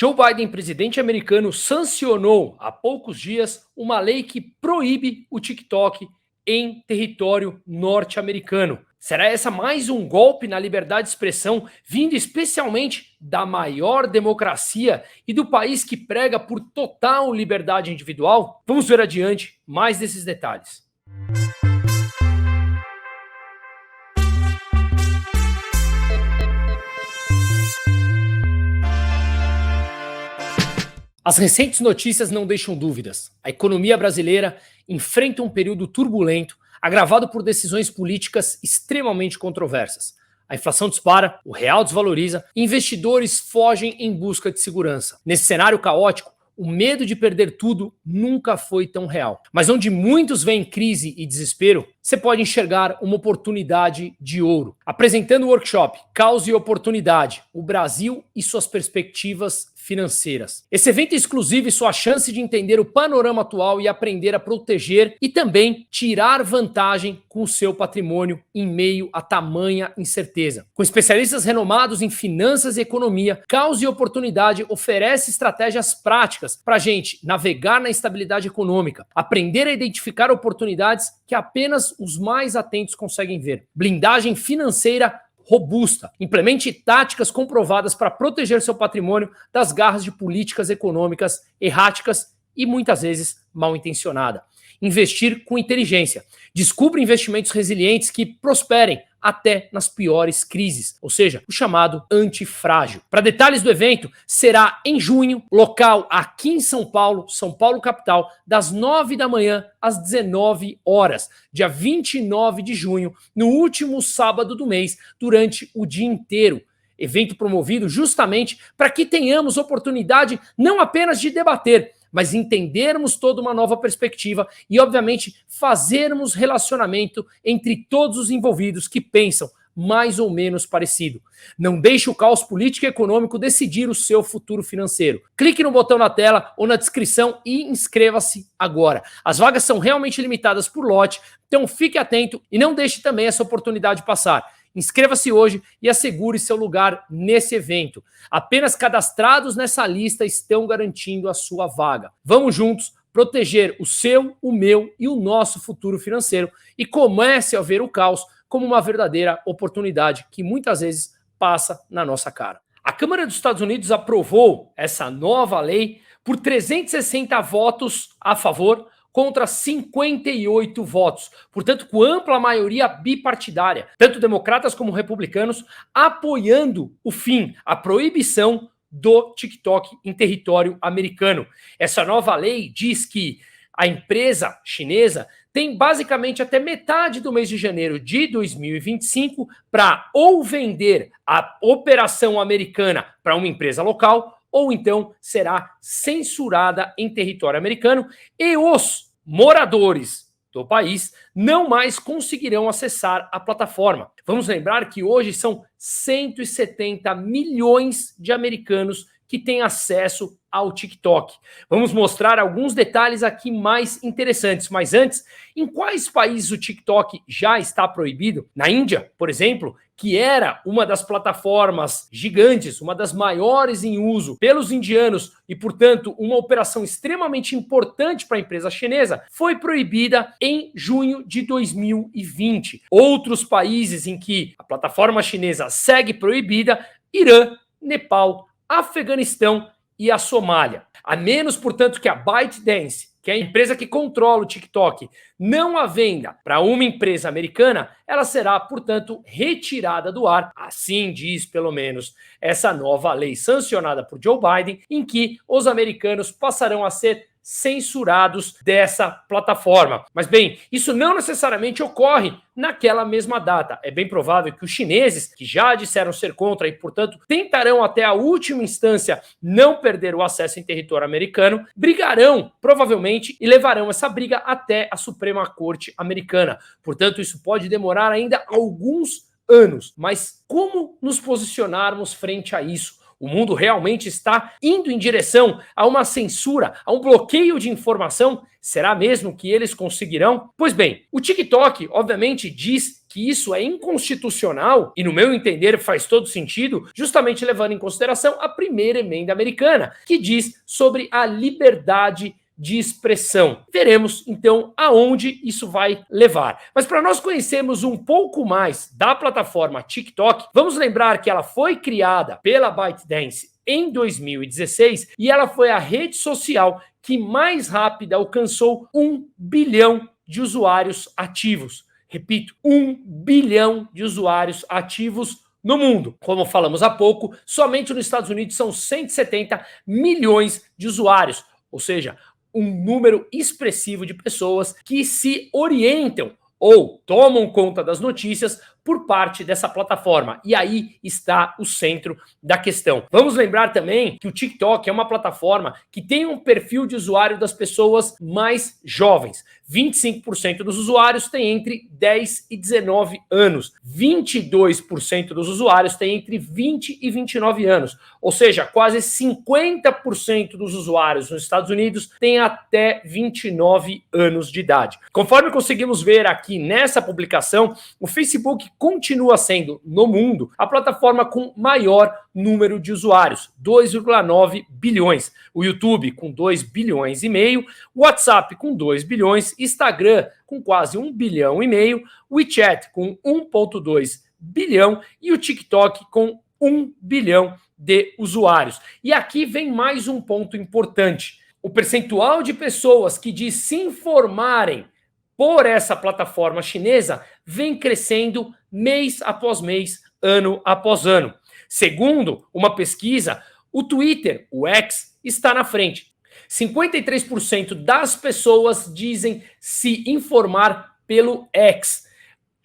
Joe Biden, presidente americano, sancionou há poucos dias uma lei que proíbe o TikTok em território norte-americano. Será essa mais um golpe na liberdade de expressão, vindo especialmente da maior democracia e do país que prega por total liberdade individual? Vamos ver adiante mais desses detalhes. As recentes notícias não deixam dúvidas. A economia brasileira enfrenta um período turbulento, agravado por decisões políticas extremamente controversas. A inflação dispara, o real desvaloriza e investidores fogem em busca de segurança. Nesse cenário caótico, o medo de perder tudo nunca foi tão real. Mas onde muitos veem crise e desespero, você pode enxergar uma oportunidade de ouro. Apresentando o workshop Caos e Oportunidade, o Brasil e suas perspectivas financeiras. Esse evento é exclusivo e sua chance de entender o panorama atual e aprender a proteger e também tirar vantagem com o seu patrimônio em meio a tamanha incerteza. Com especialistas renomados em finanças e economia, Caos e Oportunidade oferece estratégias práticas para a gente navegar na instabilidade econômica, aprender a identificar oportunidades que apenas os mais atentos conseguem ver. Blindagem financeira robusta. Implemente táticas comprovadas para proteger seu patrimônio das garras de políticas econômicas erráticas e muitas vezes mal intencionadas. Investir com inteligência. Descubra investimentos resilientes que prosperem até nas piores crises, ou seja, o chamado antifrágil. Para detalhes do evento, será em junho, local aqui em São Paulo capital, das 9 da manhã às 19 horas, dia 29 de junho, no último sábado do mês, durante o dia inteiro. Evento promovido justamente para que tenhamos oportunidade não apenas de debater, mas entendermos toda uma nova perspectiva e, obviamente, fazermos relacionamento entre todos os envolvidos que pensam mais ou menos parecido. Não deixe o caos político e econômico decidir o seu futuro financeiro. Clique no botão na tela ou na descrição e inscreva-se agora. As vagas são realmente limitadas por lote, então fique atento e não deixe também essa oportunidade passar. Inscreva-se hoje e assegure seu lugar nesse evento. Apenas cadastrados nessa lista estão garantindo a sua vaga. Vamos juntos proteger o seu, o meu e o nosso futuro financeiro e comece a ver o caos como uma verdadeira oportunidade que muitas vezes passa na nossa cara. A Câmara dos Estados Unidos aprovou essa nova lei por 360 votos a favor, contra 58 votos, portanto com ampla maioria bipartidária, tanto democratas como republicanos, apoiando o fim, a proibição do TikTok em território americano. Essa nova lei diz que a empresa chinesa tem basicamente até metade do mês de janeiro de 2025 para ou vender a operação americana para uma empresa local, ou então será censurada em território americano e os moradores do país não mais conseguirão acessar a plataforma. Vamos lembrar que hoje são 170 milhões de americanos que têm acesso ao TikTok. Vamos mostrar alguns detalhes aqui mais interessantes, mas antes, em quais países o TikTok já está proibido? Na Índia, por exemplo, que era uma das plataformas gigantes, uma das maiores em uso pelos indianos e, portanto, uma operação extremamente importante para a empresa chinesa, foi proibida em junho de 2020. Outros países em que a plataforma chinesa segue proibida: Irã, Nepal, Afeganistão e a Somália. A menos, portanto, que a ByteDance, que é a empresa que controla o TikTok, não a venda para uma empresa americana, ela será, portanto, retirada do ar. Assim diz, pelo menos, essa nova lei sancionada por Joe Biden, em que os americanos passarão a ser censurados dessa plataforma. Mas bem, isso não necessariamente ocorre naquela mesma data. É bem provável que os chineses, que já disseram ser contra e, portanto, tentarão até a última instância não perder o acesso em território americano, brigarão, provavelmente, e levarão essa briga até a Suprema Corte americana. Portanto, isso pode demorar ainda alguns anos. Mas como nos posicionarmos frente a isso? O mundo realmente está indo em direção a uma censura, a um bloqueio de informação? Será mesmo que eles conseguirão? Pois bem, o TikTok, obviamente, diz que isso é inconstitucional e, no meu entender, faz todo sentido, justamente levando em consideração a primeira emenda americana, que diz sobre a liberdade de expressão. Veremos, então, aonde isso vai levar. Mas para nós conhecermos um pouco mais da plataforma TikTok, vamos lembrar que ela foi criada pela ByteDance em 2016 e ela foi a rede social que mais rápida alcançou 1 bilhão de usuários ativos. Repito, 1 bilhão de usuários ativos no mundo. Como falamos há pouco, somente nos Estados Unidos são 170 milhões de usuários, ou seja, um número expressivo de pessoas que se orientam ou tomam conta das notícias por parte dessa plataforma. E aí está o centro da questão. Vamos lembrar também que o TikTok é uma plataforma que tem um perfil de usuário das pessoas mais jovens. 25% dos usuários têm entre 10 e 19 anos. 22% dos usuários têm entre 20 e 29 anos. Ou seja, quase 50% dos usuários nos Estados Unidos têm até 29 anos de idade. Conforme conseguimos ver aqui nessa publicação, o Facebook continua sendo, no mundo, a plataforma com maior número de usuários, 2,9 bilhões. O YouTube com 2 bilhões e meio, o WhatsApp com 2 bilhões, Instagram com quase 1 bilhão e meio, o WeChat com 1,2 bilhão e o TikTok com 1 bilhão de usuários. E aqui vem mais um ponto importante. O percentual de pessoas que diz se informarem por essa plataforma chinesa vem crescendo mês após mês, ano após ano. Segundo uma pesquisa, o Twitter, o X, está na frente. 53% das pessoas dizem se informar pelo X.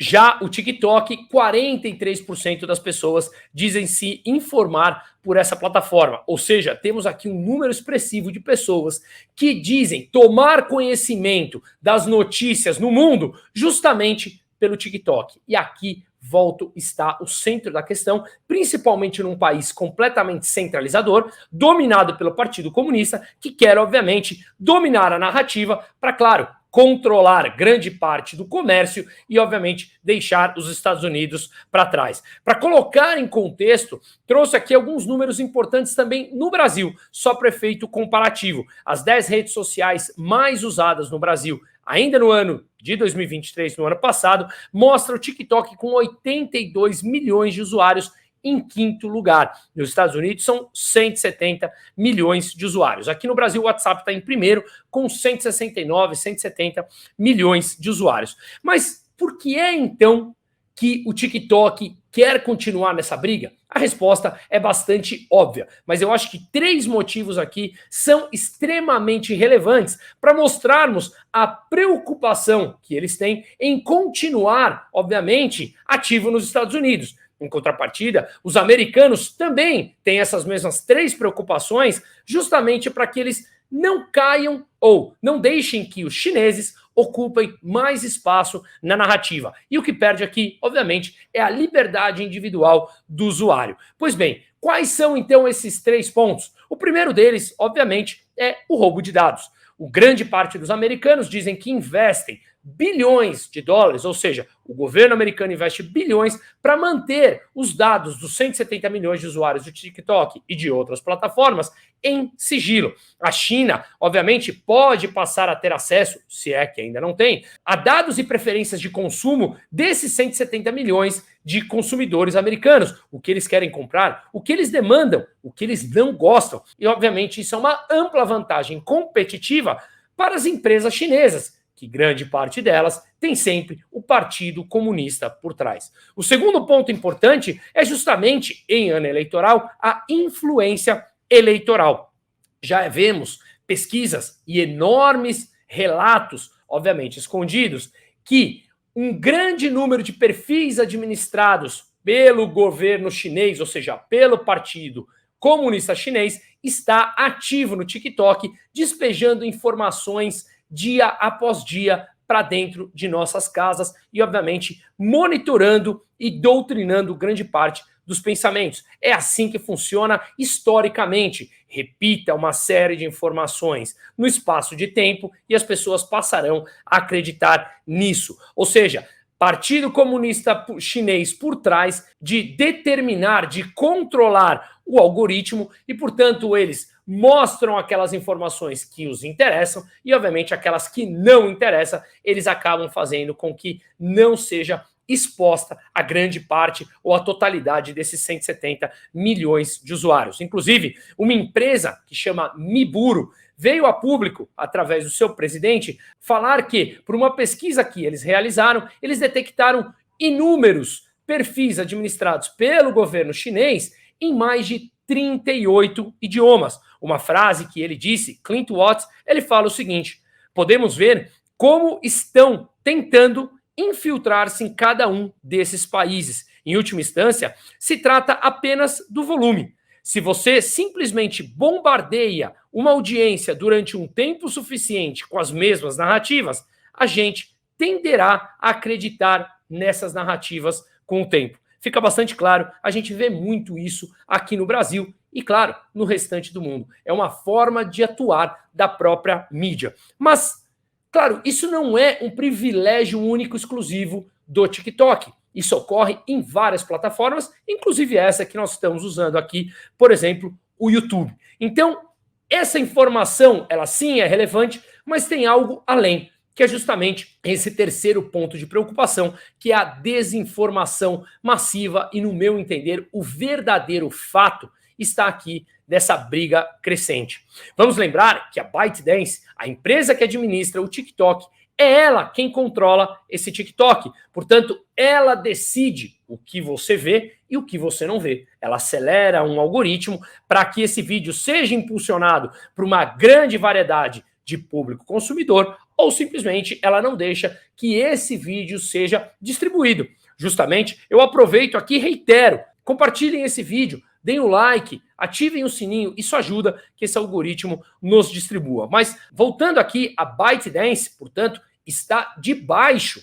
Já o TikTok, 43% das pessoas dizem se informar por essa plataforma. Ou seja, temos aqui um número expressivo de pessoas que dizem tomar conhecimento das notícias no mundo justamente pelo TikTok. E aqui, volto, está o centro da questão, principalmente num país completamente centralizador, dominado pelo Partido Comunista, que quer, obviamente, dominar a narrativa para, claro, controlar grande parte do comércio e, obviamente, deixar os Estados Unidos para trás. Para colocar em contexto, trouxe aqui alguns números importantes também no Brasil, só para efeito comparativo. As 10 redes sociais mais usadas no Brasil, ainda no ano de 2023, no ano passado, mostra o TikTok com 82 milhões de usuários em quinto lugar. Nos Estados Unidos são 170 milhões de usuários. Aqui no Brasil o WhatsApp está em primeiro com 169, 170 milhões de usuários. Mas por que é então que o TikTok quer continuar nessa briga? A resposta é bastante óbvia, mas eu acho que 3 motivos aqui são extremamente relevantes para mostrarmos a preocupação que eles têm em continuar, obviamente, ativo nos Estados Unidos. Em contrapartida, os americanos também têm essas mesmas 3 preocupações, justamente para que eles não caiam ou não deixem que os chineses ocupem mais espaço na narrativa. E o que perde aqui, obviamente, é a liberdade individual do usuário. Pois bem, quais são então esses 3 pontos? O primeiro deles, obviamente, é o roubo de dados. O grande parte dos americanos dizem que investem bilhões de dólares, ou seja, o governo americano investe bilhões para manter os dados dos 170 milhões de usuários do TikTok e de outras plataformas em sigilo. A China, obviamente, pode passar a ter acesso, se é que ainda não tem, a dados e preferências de consumo desses 170 milhões de consumidores americanos, o que eles querem comprar, o que eles demandam, o que eles não gostam. E, obviamente, isso é uma ampla vantagem competitiva para as empresas chinesas, que grande parte delas tem sempre o Partido Comunista por trás. O segundo ponto importante é justamente, em ano eleitoral, a influência eleitoral. Já vemos pesquisas e enormes relatos, obviamente escondidos, que um grande número de perfis administrados pelo governo chinês, ou seja, pelo Partido Comunista Chinês, está ativo no TikTok, despejando informações dia após dia para dentro de nossas casas e, obviamente, monitorando e doutrinando grande parte dos pensamentos. É assim que funciona historicamente. Repita uma série de informações no espaço de tempo e as pessoas passarão a acreditar nisso. Ou seja, Partido Comunista Chinês por trás de determinar, de controlar o algoritmo e, portanto, eles mostram aquelas informações que os interessam e, obviamente, aquelas que não interessam, eles acabam fazendo com que não seja exposta a grande parte ou a totalidade desses 170 milhões de usuários. Inclusive, uma empresa que chama Miburo veio a público, através do seu presidente, falar que, por uma pesquisa que eles realizaram, eles detectaram inúmeros perfis administrados pelo governo chinês em mais de 38 idiomas. Uma frase que ele disse, Clint Watts, ele fala o seguinte: podemos ver como estão tentando infiltrar-se em cada um desses países. Em última instância, se trata apenas do volume. Se você simplesmente bombardeia uma audiência durante um tempo suficiente com as mesmas narrativas, a gente tenderá a acreditar nessas narrativas com o tempo. Fica bastante claro, a gente vê muito isso aqui no Brasil e, claro, no restante do mundo. É uma forma de atuar da própria mídia. Mas, claro, isso não é um privilégio único exclusivo do TikTok. Isso ocorre em várias plataformas, inclusive essa que nós estamos usando aqui, por exemplo, o YouTube. Então, essa informação, ela sim é relevante, mas tem algo além, que é justamente esse terceiro ponto de preocupação, que é a desinformação massiva e, no meu entender, o verdadeiro fato está aqui dessa briga crescente. Vamos lembrar que a ByteDance, a empresa que administra o TikTok, é ela quem controla esse TikTok. Portanto, ela decide o que você vê e o que você não vê. Ela acelera um algoritmo para que esse vídeo seja impulsionado por uma grande variedade de público consumidor ou simplesmente ela não deixa que esse vídeo seja distribuído. Justamente, eu aproveito aqui e reitero, compartilhem esse vídeo, deem o like, ativem o sininho, isso ajuda que esse algoritmo nos distribua. Mas, voltando aqui, a ByteDance, portanto, está debaixo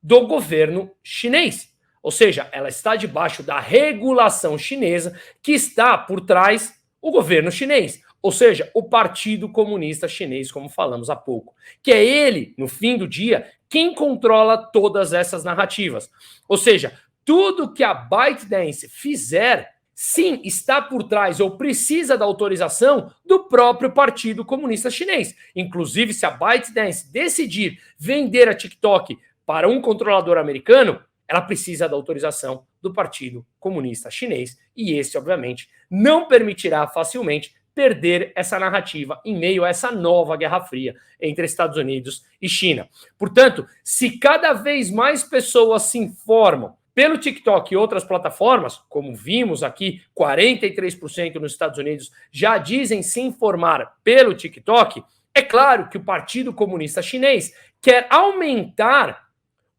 do governo chinês. Ou seja, ela está debaixo da regulação chinesa que está por trás o governo chinês. Ou seja, o Partido Comunista Chinês, como falamos há pouco. Que é ele, no fim do dia, quem controla todas essas narrativas. Ou seja, tudo que a ByteDance fizer, sim, está por trás ou precisa da autorização do próprio Partido Comunista Chinês. Inclusive, se a ByteDance decidir vender a TikTok para um controlador americano, ela precisa da autorização do Partido Comunista Chinês. E esse, obviamente, não permitirá facilmente perder essa narrativa em meio a essa nova Guerra Fria entre Estados Unidos e China. Portanto, se cada vez mais pessoas se informam pelo TikTok e outras plataformas, como vimos aqui, 43% nos Estados Unidos já dizem se informar pelo TikTok, é claro que o Partido Comunista Chinês quer aumentar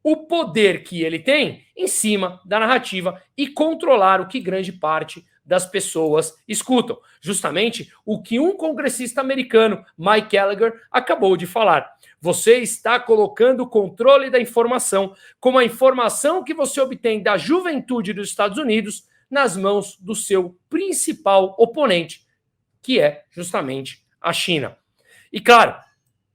o poder que ele tem em cima da narrativa e controlar o que grande parte das pessoas escutam. Justamente o que um congressista americano, Mike Gallagher, acabou de falar. Você está colocando o controle da informação, como a informação que você obtém da juventude dos Estados Unidos, nas mãos do seu principal oponente, que é justamente a China. E claro,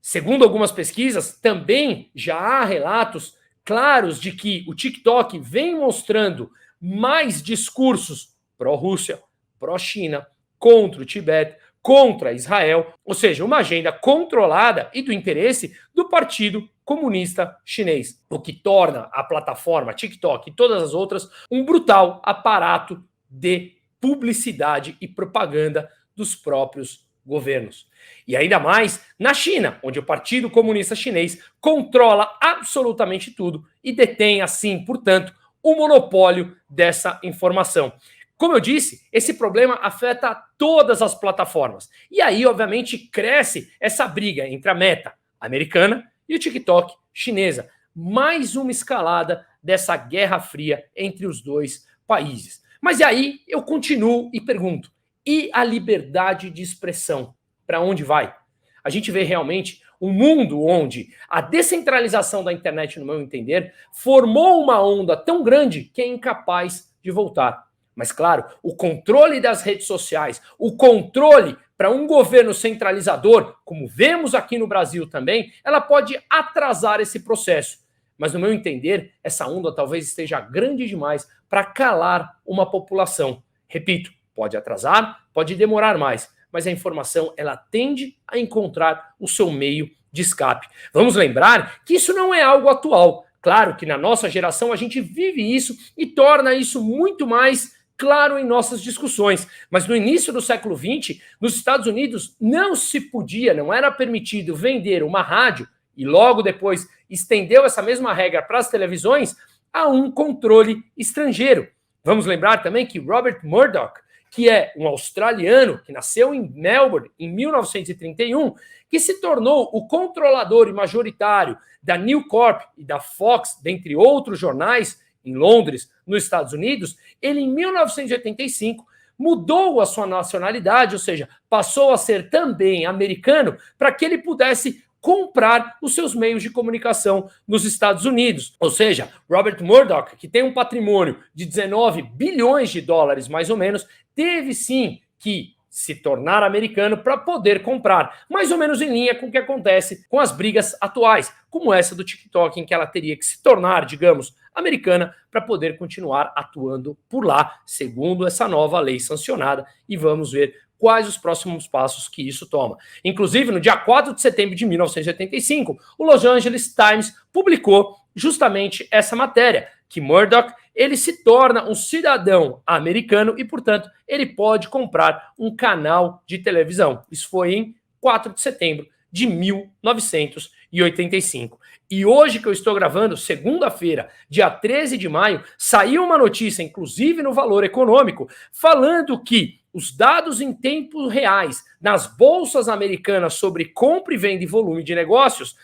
segundo algumas pesquisas, também já há relatos claros de que o TikTok vem mostrando mais discursos pró-Rússia, pró-China, contra o Tibete, contra Israel, ou seja, uma agenda controlada e do interesse do Partido Comunista Chinês, o que torna a plataforma TikTok e todas as outras um brutal aparato de publicidade e propaganda dos próprios governos. E ainda mais na China, onde o Partido Comunista Chinês controla absolutamente tudo e detém, assim, portanto, o monopólio dessa informação. Como eu disse, esse problema afeta todas as plataformas. E aí, obviamente, cresce essa briga entre a Meta americana e o TikTok chinesa. Mais uma escalada dessa guerra fria entre os dois países. Mas e aí eu continuo e pergunto, e a liberdade de expressão? Para onde vai? A gente vê realmente um mundo onde a descentralização da internet, no meu entender, formou uma onda tão grande que é incapaz de voltar. Mas, claro, o controle das redes sociais, o controle para um governo centralizador, como vemos aqui no Brasil também, ela pode atrasar esse processo. Mas, no meu entender, essa onda talvez esteja grande demais para calar uma população. Repito, pode atrasar, pode demorar mais, mas a informação ela tende a encontrar o seu meio de escape. Vamos lembrar que isso não é algo atual. Claro que na nossa geração a gente vive isso e torna isso muito mais claro em nossas discussões. Mas no início do século XX, nos Estados Unidos, não se podia, não era permitido vender uma rádio e logo depois estendeu essa mesma regra para as televisões a um controle estrangeiro. Vamos lembrar também que Robert Murdoch, que é um australiano que nasceu em Melbourne em 1931, que se tornou o controlador e majoritário da News Corp e da Fox, dentre outros jornais, em Londres, nos Estados Unidos, ele em 1985 mudou a sua nacionalidade, ou seja, passou a ser também americano, para que ele pudesse comprar os seus meios de comunicação nos Estados Unidos. Ou seja, Robert Murdoch, que tem um patrimônio de 19 bilhões de dólares, mais ou menos, teve sim que se tornar americano para poder comprar, mais ou menos em linha com o que acontece com as brigas atuais, como essa do TikTok, em que ela teria que se tornar, digamos, americana para poder continuar atuando por lá, segundo essa nova lei sancionada, e vamos ver quais os próximos passos que isso toma. Inclusive, no dia 4 de setembro de 1985, o Los Angeles Times publicou justamente essa matéria, que Murdoch ele se torna um cidadão americano e, portanto, ele pode comprar um canal de televisão. Isso foi em 4 de setembro de 1985. E hoje que eu estou gravando, segunda-feira, dia 13 de maio, saiu uma notícia, inclusive no Valor Econômico, falando que os dados em tempos reais nas bolsas americanas sobre compra e venda e volume de negócios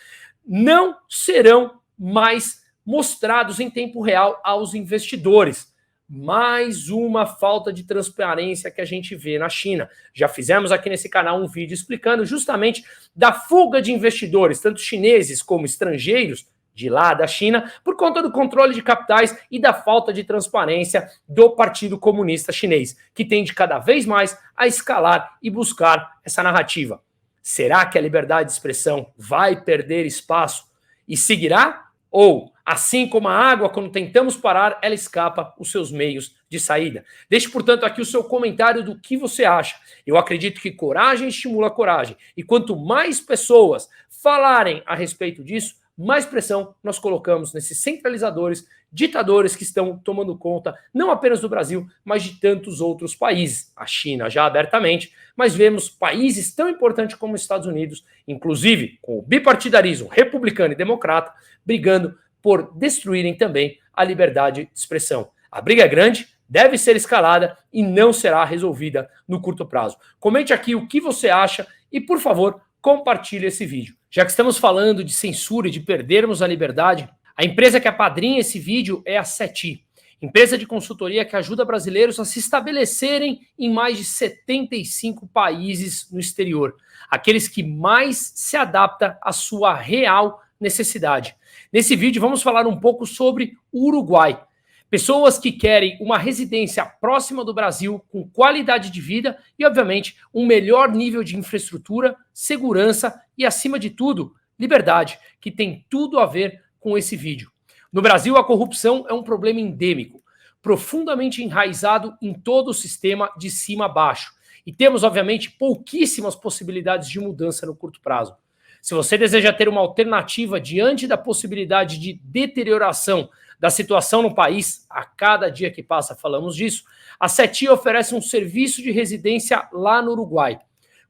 não serão mais mostrados em tempo real aos investidores. Mais uma falta de transparência que a gente vê na China. Já fizemos aqui nesse canal um vídeo explicando justamente da fuga de investidores, tanto chineses como estrangeiros, de lá da China, por conta do controle de capitais e da falta de transparência do Partido Comunista Chinês, que tende cada vez mais a escalar e buscar essa narrativa. Será que a liberdade de expressão vai perder espaço e seguirá? Ou, assim como a água, quando tentamos parar, ela escapa os seus meios de saída? Deixe, portanto, aqui o seu comentário do que você acha. Eu acredito que coragem estimula coragem. E quanto mais pessoas falarem a respeito disso, mais pressão nós colocamos nesses centralizadores, ditadores que estão tomando conta não apenas do Brasil, mas de tantos outros países. A China já abertamente, mas vemos países tão importantes como os Estados Unidos, inclusive com o bipartidarismo republicano e democrata, brigando por destruírem também a liberdade de expressão. A briga é grande, deve ser escalada e não será resolvida no curto prazo. Comente aqui o que você acha e, por favor, compartilhe esse vídeo. Já que estamos falando de censura e de perdermos a liberdade, a empresa que apadrinha esse vídeo é a SETI, empresa de consultoria que ajuda brasileiros a se estabelecerem em mais de 75 países no exterior, aqueles que mais se adaptam à sua real necessidade. Nesse vídeo vamos falar um pouco sobre o Uruguai. Pessoas que querem uma residência próxima do Brasil, com qualidade de vida e, obviamente, um melhor nível de infraestrutura, segurança e, acima de tudo, liberdade, que tem tudo a ver com esse vídeo. No Brasil, a corrupção é um problema endêmico, profundamente enraizado em todo o sistema de cima a baixo. E temos, obviamente, pouquíssimas possibilidades de mudança no curto prazo. Se você deseja ter uma alternativa diante da possibilidade de deterioração da situação no país, a cada dia que passa falamos disso, a SETI oferece um serviço de residência lá no Uruguai.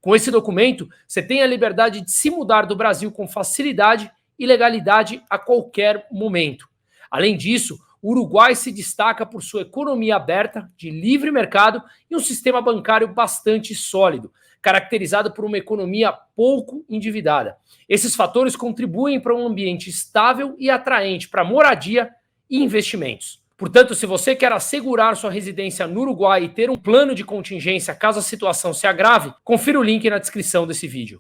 Com esse documento, você tem a liberdade de se mudar do Brasil com facilidade e legalidade a qualquer momento. Além disso, o Uruguai se destaca por sua economia aberta, de livre mercado e um sistema bancário bastante sólido, caracterizado por uma economia pouco endividada. Esses fatores contribuem para um ambiente estável e atraente para moradia e investimentos. Portanto, se você quer assegurar sua residência no Uruguai e ter um plano de contingência caso a situação se agrave, confira o link na descrição desse vídeo.